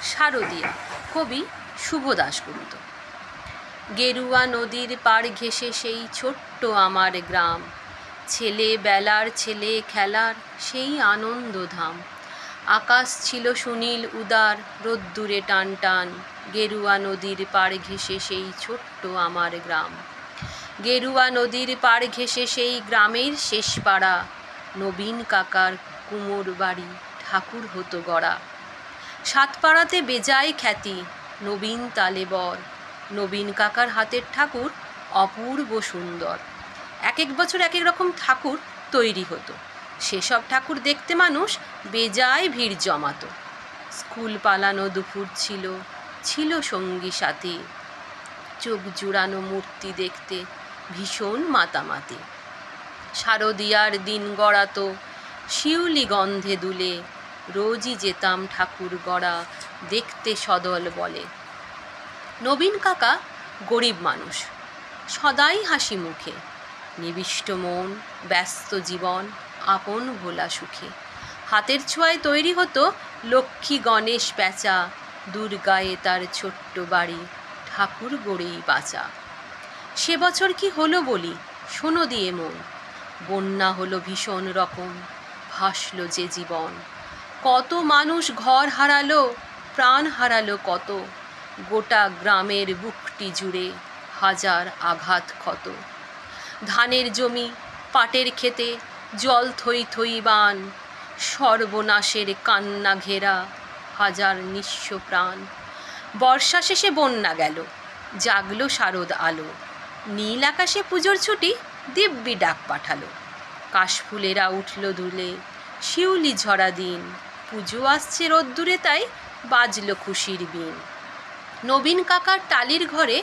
শারদিয়া, কবি শুভ দাশগুপ্ত। গেরুয়া নদীর পাড় ঘেঁষে সেই ছোট্ট আমার গ্রাম, ছেলেবেলার ছেলে খেলার সেই আনন্দধাম। আকাশ ছিল সুনীল উদার, রোদ্দুরে টান টান, গেরুয়া নদীর পাড় ঘেঁষে সেই ছোট্ট আমার গ্রাম। গেরুয়া নদীর পাড় ঘেঁষে সেই গ্রামের শেষ পাড়া, নবীন কাকার কুমোর বাড়ি ঠাকুর হতো গড়া। সাতপাড়াতে বেজায় খ্যাতি, নবীন তালে বর, নবীন কাকার হাতের ঠাকুর অপূর্ব সুন্দর। এক এক বছর এক এক রকম ঠাকুর তৈরি হতো, সেসব ঠাকুর দেখতে মানুষ বেজায় ভিড় জমাতো। স্কুল পালানো দুপুর ছিল, ছিল সঙ্গী সাথী, চোখ জুড়ানো মূর্তি দেখতে ভীষণ মাতামাতি। শারদিয়ার দিন গড়াতো শিউলি গন্ধে দুলে, রোজই যেতাম ঠাকুর গড়া দেখতে সদল বলে। নবীন কাকা গরিব মানুষ, সদাই হাসি মুখে, নিবিষ্ট মন, ব্যস্ত জীবন, আপন ভোলা সুখে। হাতের ছোঁয়ায় তৈরি হতো লক্ষ্মী গণেশ প্যাঁচা, দুর্গায়ে তার ছোট্ট বাড়ি ঠাকুর গড়েই বাঁচা। সে বছর কি হলো বলি, শোনো দিয়ে মন, বন্যা হলো ভীষণ রকম, ভাসলো যে জীবন। কত মানুষ ঘর হারালো, প্রাণ হারালো কত, গোটা গ্রামের বুকটি জুড়ে হাজার আঘাত ক্ষত। ধানের জমি, পাটের ক্ষেতে জল থই থই বান, সর্বনাশের কান্না ঘেরা হাজার নিঃস্ব প্রাণ। বর্ষা শেষে বন্যা গেল, জাগলো শারদ আলো, নীল আকাশে পুজোর ছুটি দিব্যি ডাক পাঠালো। কাশফুলেরা উঠল দুলে, শিউলি ঝরা দিন, পুজো আসছে রোদ্দুরে তাই বাজলো খুশির বিন। নবীন কাকার টালির ঘরে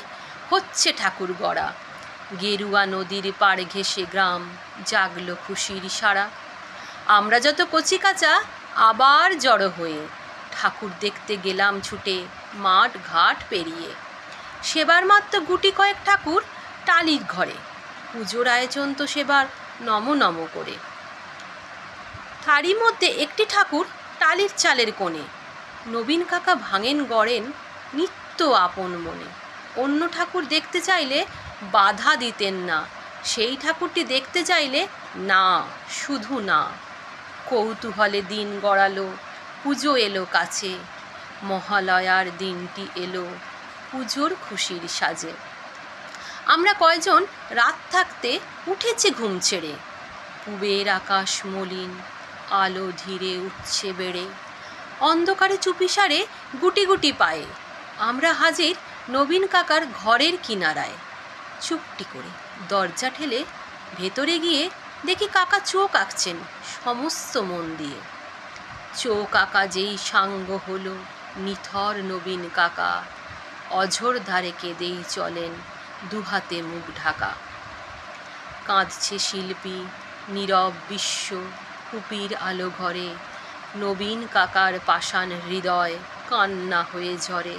হচ্ছে ঠাকুর গড়া, গেরুয়া নদীর পাড় ঘেঁষে গ্রাম জাগলো খুশির সারা। আমরা যত কচি কাঁচা আবার জড়ো হয়ে, ঠাকুর দেখতে গেলাম ছুটে মাঠ ঘাট পেরিয়ে। সেবার মাত্র গুটি কয়েক ঠাকুর টালির ঘরে, পুজোর আয়োজন তো সেবার নম নম করে। তারই মধ্যে একটি ঠাকুর টালির চালের কোণে, নবীন কাকা ভাঙেন গড়েন নিত্য আপন মনে। অন্য ঠাকুর দেখতে চাইলে বাধা দিতেন না, সেই ঠাকুরটি দেখতে চাইলে না, শুধু না। কৌতূহলে দিন গড়ালো, পুজো এলো কাছে, মহালয়ার দিনটি এলো পুজোর খুশির সাজে। আমরা কয়জন রাত থাকতে উঠেছে ঘুম ছেড়ে, পুবের আকাশ মলিন, আলো ধীরে উঠছে বেড়ে। অন্ধকারে চুপিসারে গুটি গুটি পায়ে আমরা হাজির নবীন কাকার ঘরের কিনারায়। চুপটি করে দরজা ঠেলে ভেতরে গিয়ে দেখি কাকা চোখ আঁকছেন সমস্ত মন দিয়ে। চোখ আঁকা যেই সাঙ্গ হলো নিথর নবীন কাকা, অঝোর ধারে কেঁদেই চলেন দুহাতে মুখ ঢাকা। কাঁদছে শিল্পী, নীরব বিশ্ব, কুপির আলো ঘরে, নবীন কাকার পাষাণ হৃদয় কান্না হয়ে ঝরে।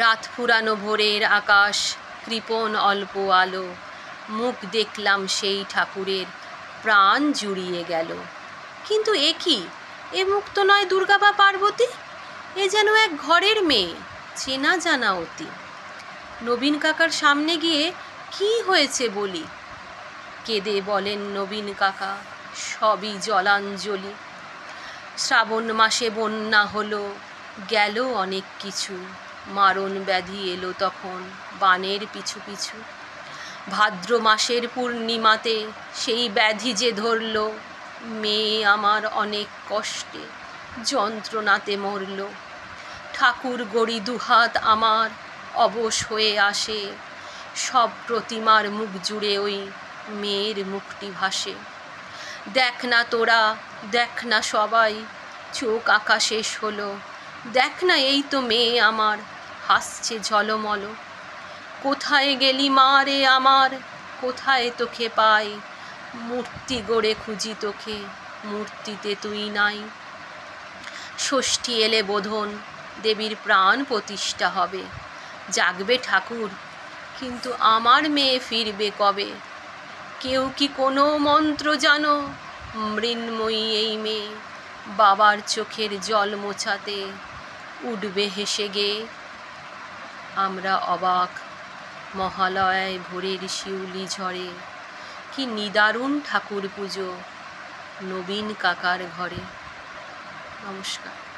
রাত ফুরানো ভোরের আকাশ, কৃপণ অল্প আলো, মুখ দেখলাম সেই ঠাকুরের, প্রাণ জুড়িয়ে গেল। কিন্তু এ কি, এ মুখ তো নয় দুর্গা বা পার্বতী, এ যেন এক ঘরের মেয়ে, চেনা জানা অতি। নবীন কাকার সামনে গিয়ে কি হয়েছে বলি, কেঁদে বলেন নবীন কাকা সবই জলাঞ্জলি। শ্রাবণ মাসে বন্যা হলো, গেল অনেক কিছু, মারণ ব্যাধি এলো তখন বানের পিছু পিছু। ভাদ্র মাসের পূর্ণিমাতে সেই ব্যাধি যে ধরল, মেয়ে আমার অনেক কষ্টে যন্ত্রণাতে মরল। ঠাকুর গড়ি দুহাত আমার অবশ হয়ে আসে, সব প্রতিমার মুখ জুড়ে ওই মেয়ের মুখটি ভাসে। দেখ না তোরা, দেখ না সবাই, চোখ আঁকা শেষ হলো, দেখ না এই তো মেয়ে আমার হাসছে ঝলমল। কোথায় গেলি মা রে আমার, কোথায় তোকে পাই, মূর্তি গড়ে খুঁজি তোকে, মূর্তিতে তুই নাই। ষষ্ঠী এলে বোধন, দেবীর প্রাণ প্রতিষ্ঠা হবে, জাগবে ঠাকুর কিন্তু আমার মেয়ে ফিরবে কবে। কেউ কি কোনো মন্ত্র জানো, মৃন্ময়ী এই মেয়ে বাবার চোখের জল মোছাতে উঠবে হেসে গেয়ে। আমরা অবাক, মহালয়ায় ভোরের শিউলি ঝরে, কি নিদারুণ ঠাকুর পুজো নবীন কাকার ঘরে। নমস্কার।